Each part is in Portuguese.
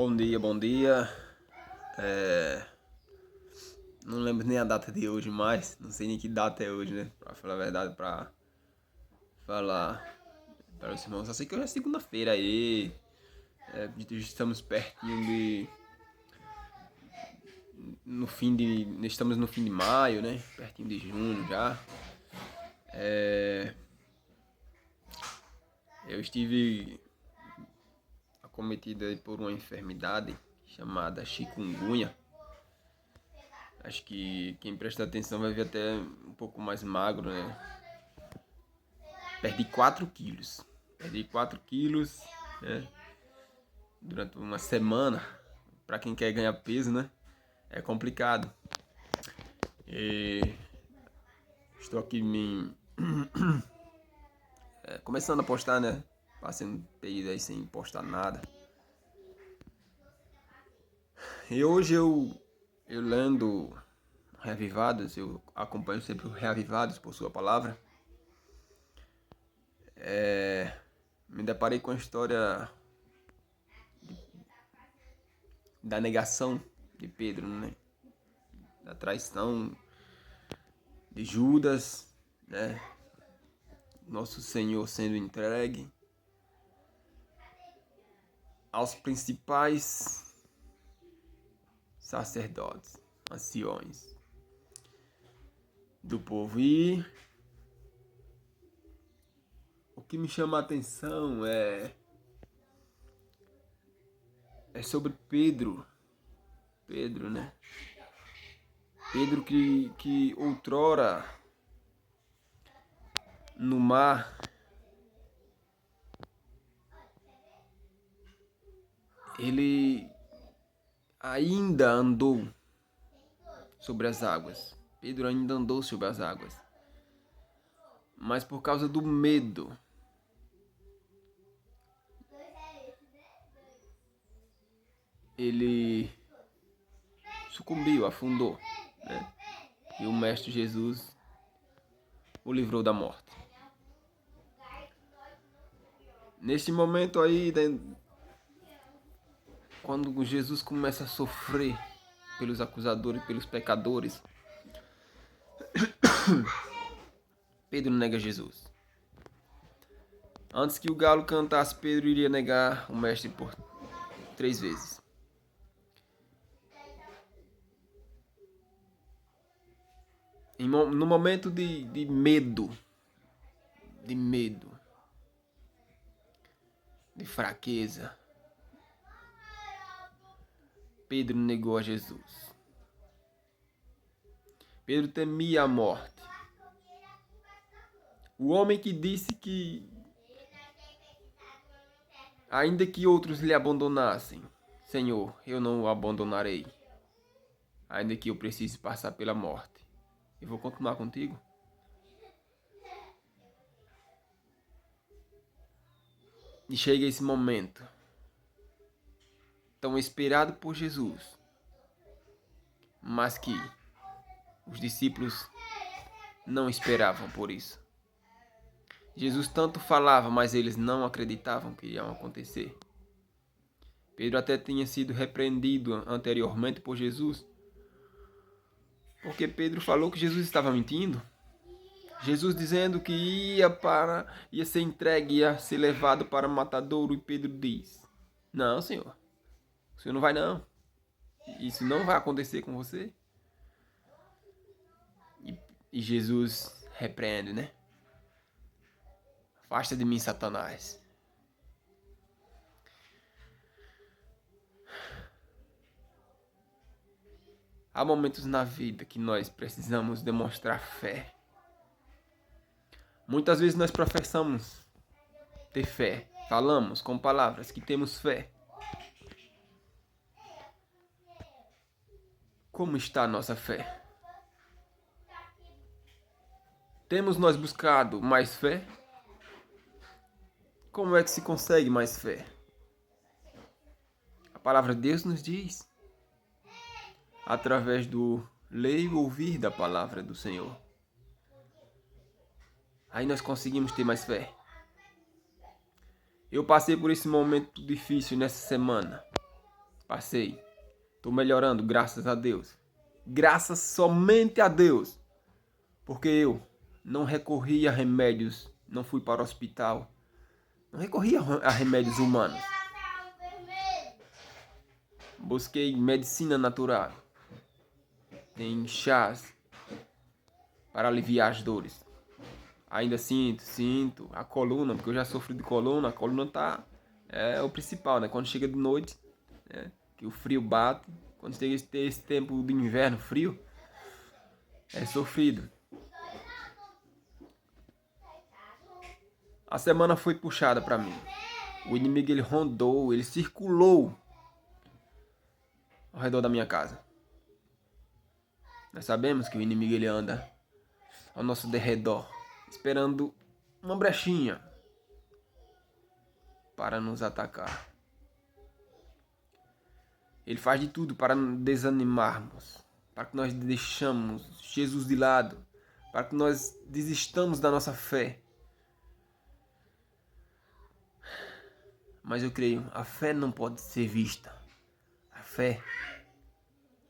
Bom dia, bom dia. Não lembro nem a data de hoje mais. Não sei nem que data é hoje, né? Pra falar a verdade, pra falar para os irmãos. Só sei que hoje é segunda-feira aí. Estamos pertinho de. No fim de. Estamos no fim de maio, né? Pertinho de junho já. Eu estive acometido aí por uma enfermidade chamada chikungunya. Acho que quem presta atenção vai ver até um pouco mais magro, né? Perdi 4 quilos. Perdi 4 quilos, né? Durante uma semana. Pra quem quer ganhar peso, né? É complicado. E estou aqui começando a postar, né? Passei um período aí sem postar nada. E hoje eu lendo Reavivados, eu acompanho sempre o Reavivados por sua palavra. Me deparei com a história da negação de Pedro, né? Da traição de Judas, né? Nosso Senhor sendo entregue aos principais sacerdotes, anciões do povo. E o que me chama a atenção é sobre Pedro. Pedro, né? Pedro que outrora no mar ele ainda andou sobre as águas. Pedro ainda andou sobre as águas. Mas por causa do medo, ele sucumbiu, afundou, né? E o Mestre Jesus o livrou da morte. Nesse momento aí, quando Jesus começa a sofrer pelos acusadores, pelos pecadores, Pedro nega Jesus. Antes que o galo cantasse, Pedro iria negar o Mestre por 3 vezes. No momento de medo, de fraqueza, Pedro negou a Jesus. Pedro temia a morte. O homem que disse que, ainda que outros lhe abandonassem, Senhor, eu não o abandonarei. Ainda que eu precise passar pela morte, eu vou continuar contigo. E chega esse momento, tão esperado por Jesus, mas que os discípulos não esperavam por isso. Jesus tanto falava, mas eles não acreditavam que ia acontecer. Pedro até tinha sido repreendido anteriormente por Jesus, porque Pedro falou que Jesus estava mentindo. Jesus dizendo que ia ser entregue, ia ser levado para o matadouro, e Pedro diz: não, Senhor, o Senhor não vai não. Isso não vai acontecer com você. E Jesus repreende, né? Afasta de mim, Satanás. Há momentos na vida que nós precisamos demonstrar fé. Muitas vezes nós professamos ter fé. Falamos com palavras que temos fé. Como está a nossa fé? Temos nós buscado mais fé? Como é que se consegue mais fé? A palavra de Deus nos diz, através do ler e ouvir da palavra do Senhor. Aí nós conseguimos ter mais fé. Eu passei por esse momento difícil nessa semana. Passei. Tô melhorando, graças a Deus. Graças somente a Deus. Porque eu não recorri a remédios, não fui para o hospital. Não recorri a remédios humanos. Busquei medicina natural. Tem chás para aliviar as dores. Ainda sinto a coluna, porque eu já sofro de coluna. A coluna tá é o principal, né? Quando chega de noite, né? Que o frio bate. Quando chega esse tempo de inverno frio, é sofrido. A semana foi puxada para mim. O inimigo ele rondou, ele circulou ao redor da minha casa. Nós sabemos que o inimigo ele anda ao nosso derredor, esperando uma brechinha para nos atacar. Ele faz de tudo para nos desanimarmos, para que nós deixamos Jesus de lado, para que nós desistamos da nossa fé. Mas eu creio, a fé não pode ser vista. A fé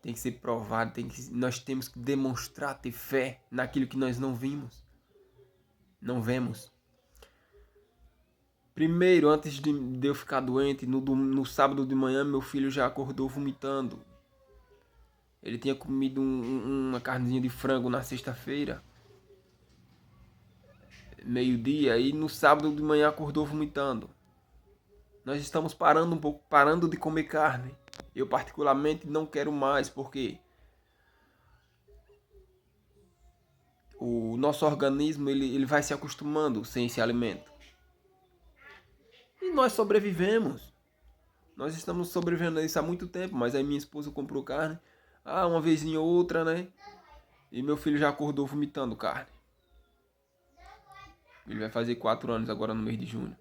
tem que ser provada, nós temos que demonstrar ter fé naquilo que nós não vimos, não vemos. Primeiro, antes de eu ficar doente, no sábado de manhã, meu filho já acordou vomitando. Ele tinha comido uma carnezinha de frango na sexta-feira, meio-dia, e no sábado de manhã acordou vomitando. Nós estamos parando um pouco, parando de comer carne. Eu particularmente não quero mais, porque o nosso organismo ele vai se acostumando sem esse alimento. E nós sobrevivemos. Nós estamos sobrevivendo a isso há muito tempo, mas aí minha esposa comprou carne. Uma vez ou outra, né? E meu filho já acordou vomitando carne. Ele vai fazer 4 anos agora no mês de junho.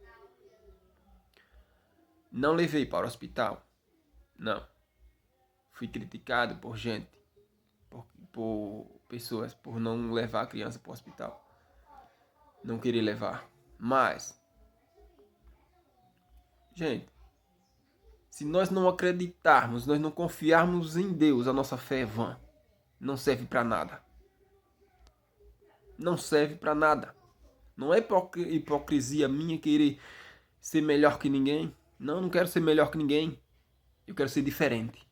Não levei para o hospital. Não. Fui criticado por gente, por pessoas, por não levar a criança para o hospital. Não querer levar. Mas, gente, se nós não acreditarmos, nós não confiarmos em Deus, a nossa fé é vã. Não serve para nada. Não serve para nada. Não é hipocrisia minha querer ser melhor que ninguém. Não quero ser melhor que ninguém. Eu quero ser diferente.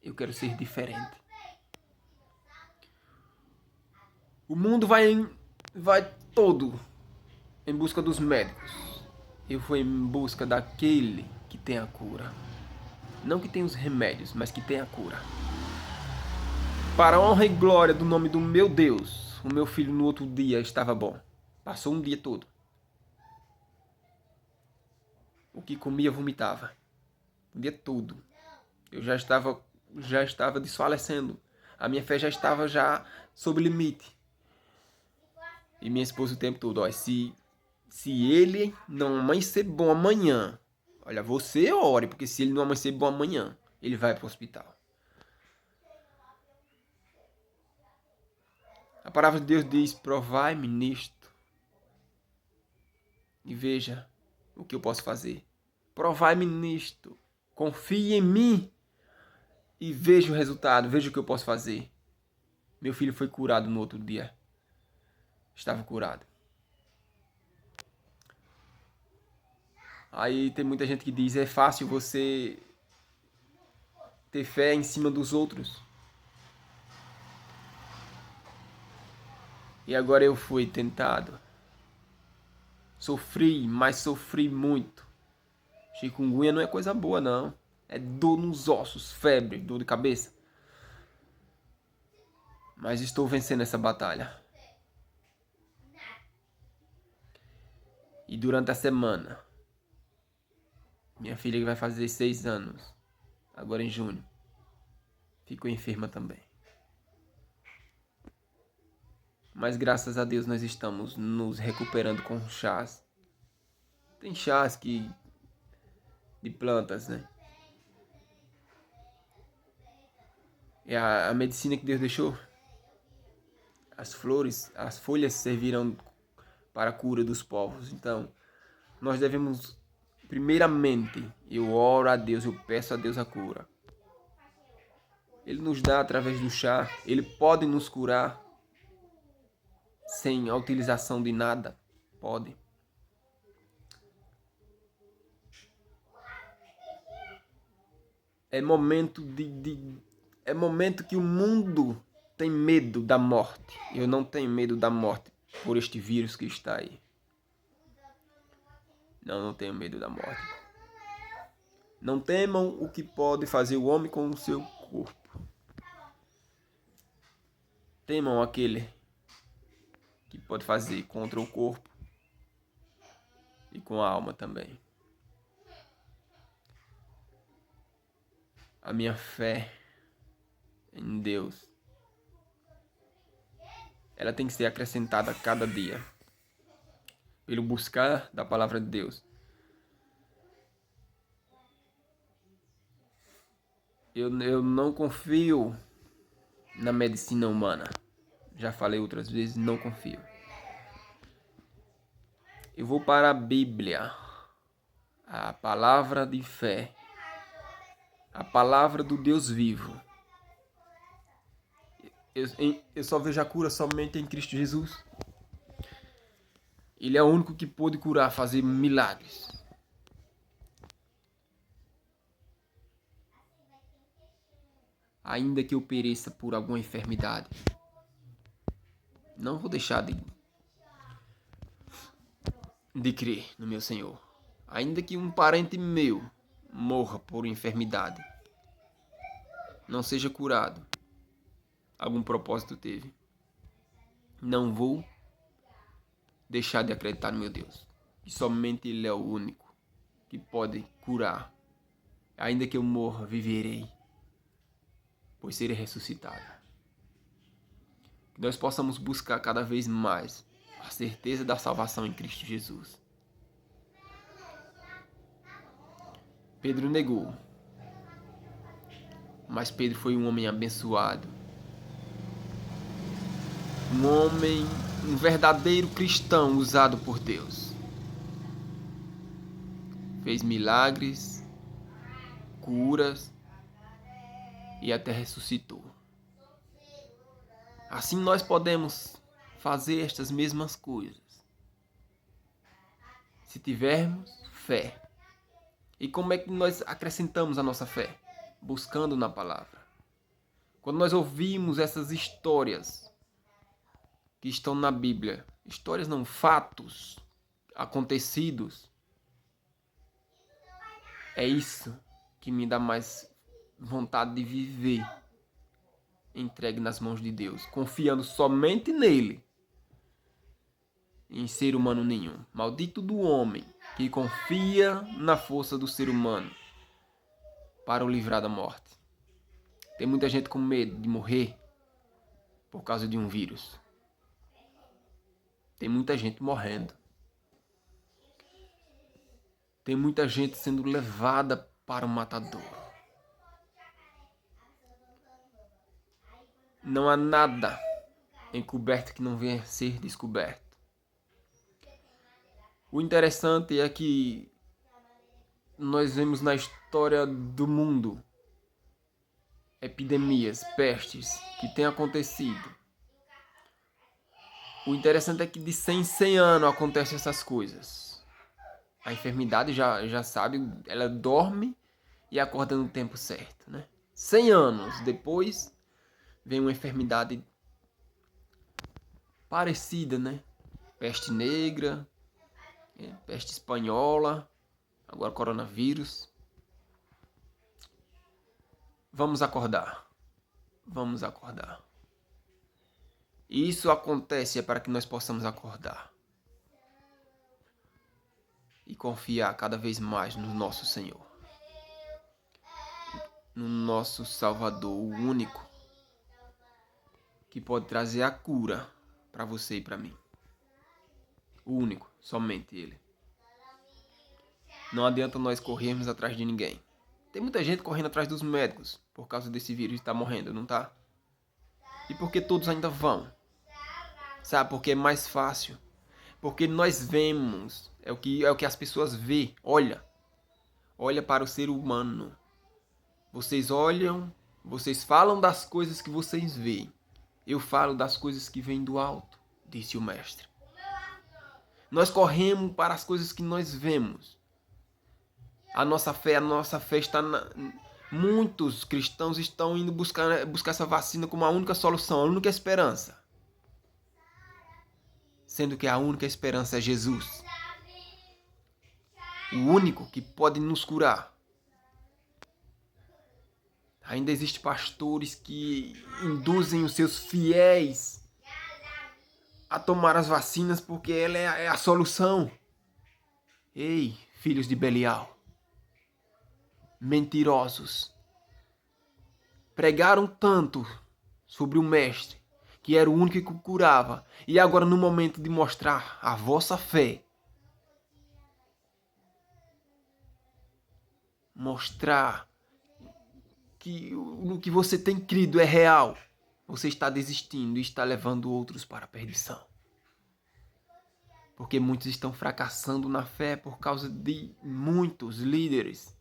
Eu quero ser diferente. O mundo vai todo em busca dos médicos. Eu vou em busca daquele que tem a cura. Não que tenha os remédios, mas que tem a cura. Para a honra e glória do nome do meu Deus, o meu filho no outro dia estava bom. Passou um dia todo. O que comia, vomitava. O dia todo. Eu já estava desfalecendo. A minha fé já estava sob limite. E minha esposa o tempo todo, se ele não amanhecer bom amanhã, olha, você ore, porque se ele não amanhecer bom amanhã, ele vai para o hospital. A palavra de Deus diz, provai-me nisto e veja o que eu posso fazer. Provai-me nisto, confie em mim e veja o resultado, veja o que eu posso fazer. Meu filho foi curado no outro dia. Estava curado. Aí tem muita gente que diz, é fácil você ter fé em cima dos outros. E agora eu fui tentado. Sofri, mas sofri muito. Chikungunya não é coisa boa, não. É dor nos ossos, febre, dor de cabeça. Mas estou vencendo essa batalha. E durante a semana, minha filha que vai fazer 6 anos, agora em junho, ficou enferma também. Mas graças a Deus nós estamos nos recuperando com chás. Tem chás de plantas, né? É a medicina que Deus deixou. As flores, as folhas serviram para a cura dos povos. Então, nós devemos Primeiramente, eu oro a Deus, eu peço a Deus a cura. Ele nos dá através do chá, ele pode nos curar sem a utilização de nada. Pode. É momento é momento que o mundo tem medo da morte. Eu não tenho medo da morte por este vírus que está aí. Não tenho medo da morte. Não temam o que pode fazer o homem com o seu corpo. Temam aquele que pode fazer contra o corpo e com a alma também. A minha fé em Deus, ela tem que ser acrescentada a cada dia, pelo buscar da palavra de Deus. Eu não confio na medicina humana. Já falei outras vezes, não confio. Eu vou para a Bíblia, a palavra de fé, a palavra do Deus vivo. Eu só vejo a cura somente em Cristo Jesus. Ele é o único que pôde curar, fazer milagres. Ainda que eu pereça por alguma enfermidade, não vou deixar de crer no meu Senhor. Ainda que um parente meu morra por enfermidade, não seja curado, algum propósito teve, não vou deixar de acreditar no meu Deus. E somente Ele é o único que pode curar. Ainda que eu morra, viverei, pois serei ressuscitado. Que nós possamos buscar cada vez mais a certeza da salvação em Cristo Jesus. Pedro negou, mas Pedro foi um homem abençoado. Um verdadeiro cristão usado por Deus. Fez milagres, curas e até ressuscitou. Assim nós podemos fazer estas mesmas coisas, se tivermos fé. E como é que nós acrescentamos a nossa fé? Buscando na palavra. Quando nós ouvimos essas histórias que estão na Bíblia, histórias não, fatos acontecidos, é isso que me dá mais vontade de viver entregue nas mãos de Deus, confiando somente nele, em ser humano nenhum. Maldito do homem que confia na força do ser humano para o livrar da morte. Tem muita gente com medo de morrer por causa de um vírus. Tem muita gente morrendo. Tem muita gente sendo levada para o matador. Não há nada encoberto que não venha a ser descoberto. O interessante é que nós vemos na história do mundo epidemias, pestes que têm acontecido. O interessante é que de 100 em 100 anos acontecem essas coisas. A enfermidade já sabe, ela dorme e acorda no tempo certo, né? 100 anos depois vem uma enfermidade parecida, né? Peste negra, peste espanhola, agora coronavírus. Vamos acordar. Vamos acordar. E isso acontece para que nós possamos acordar. E confiar cada vez mais no nosso Senhor. No nosso Salvador, o único que pode trazer a cura para você e para mim. O único, somente Ele. Não adianta nós corrermos atrás de ninguém. Tem muita gente correndo atrás dos médicos por causa desse vírus e está morrendo, não tá? E por que todos ainda vão? Sabe, porque é mais fácil. Porque nós vemos, é o que as pessoas vê. Olha, olha para o ser humano. Vocês olham, vocês falam das coisas que vocês veem. Eu falo das coisas que vêm do alto, disse o mestre. Nós corremos para as coisas que nós vemos. A nossa fé está muitos cristãos estão indo buscar essa vacina como a única solução, a única esperança. Sendo que a única esperança é Jesus. O único que pode nos curar. Ainda existem pastores que induzem os seus fiéis a tomar as vacinas porque ela é a solução. Ei, filhos de Belial, mentirosos, pregaram tanto sobre o mestre, que era o único que curava, e agora no momento de mostrar a vossa fé, mostrar que no que você tem crido é real, você está desistindo e está levando outros para a perdição. Porque muitos estão fracassando na fé por causa de muitos líderes.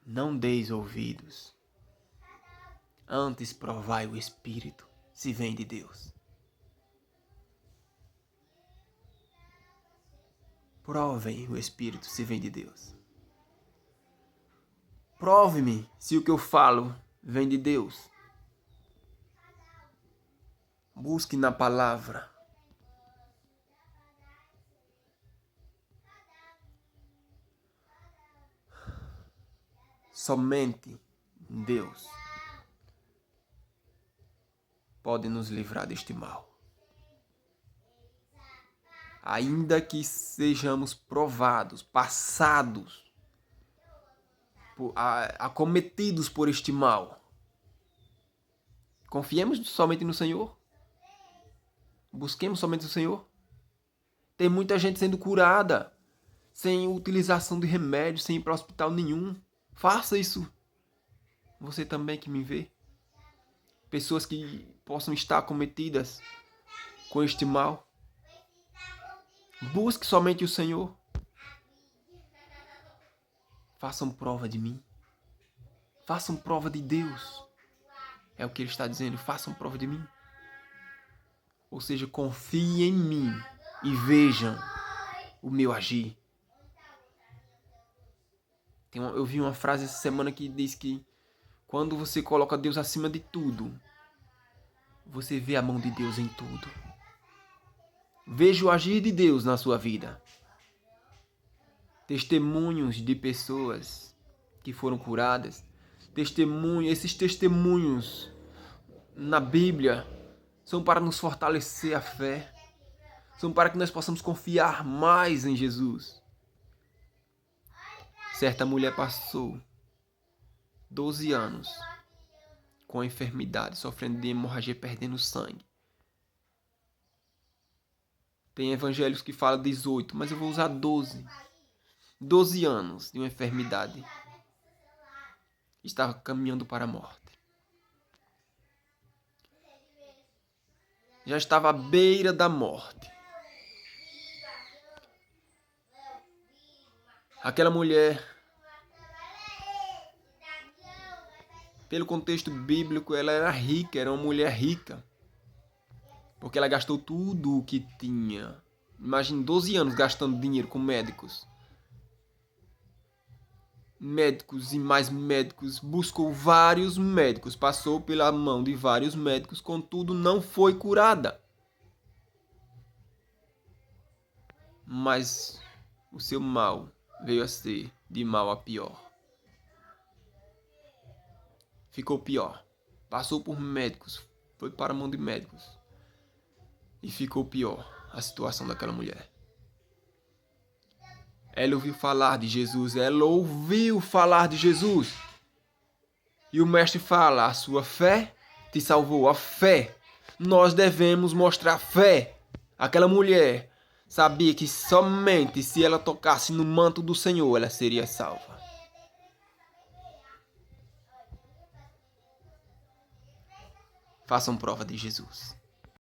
Não deis ouvidos. Antes provai o Espírito, se vem de Deus. Provem o Espírito, se vem de Deus. Prove-me se o que eu falo vem de Deus. Busque na palavra. Somente Deus pode nos livrar deste mal. Ainda que sejamos provados, passados, acometidos por este mal, confiemos somente no Senhor. Busquemos somente o Senhor. Tem muita gente sendo curada sem utilização de remédio, sem ir para hospital nenhum. Faça isso. Você também que me vê. Pessoas que possam estar acometidas com este mal. Busque somente o Senhor. Façam prova de mim. Façam prova de Deus. É o que ele está dizendo. Façam prova de mim. Ou seja, confiem em mim e vejam o meu agir. Eu vi uma frase essa semana que diz que quando você coloca Deus acima de tudo, você vê a mão de Deus em tudo. Veja o agir de Deus na sua vida. Testemunhos de pessoas que foram curadas. Esses testemunhos na Bíblia são para nos fortalecer a fé. São para que nós possamos confiar mais em Jesus. Certa mulher passou 12 anos com a enfermidade, sofrendo de hemorragia, perdendo sangue. Tem evangelhos que falam 18, mas eu vou usar 12. 12 anos de uma enfermidade. Estava caminhando para a morte. Já estava à beira da morte. Aquela mulher, pelo contexto bíblico, ela era rica, era uma mulher rica. Porque ela gastou tudo o que tinha. Imagine 12 anos gastando dinheiro com médicos. Médicos e mais médicos. Buscou vários médicos. Passou pela mão de vários médicos. Contudo, não foi curada. Mas o seu mal veio a ser de mal a pior. Ficou pior. Passou por médicos. Foi para a mão de médicos. E ficou pior a situação daquela mulher. Ela ouviu falar de Jesus. Ela ouviu falar de Jesus. E o mestre fala, a sua fé te salvou. A fé. Nós devemos mostrar fé. Aquela mulher sabia que somente se ela tocasse no manto do Senhor, ela seria salva. Façam prova de Jesus.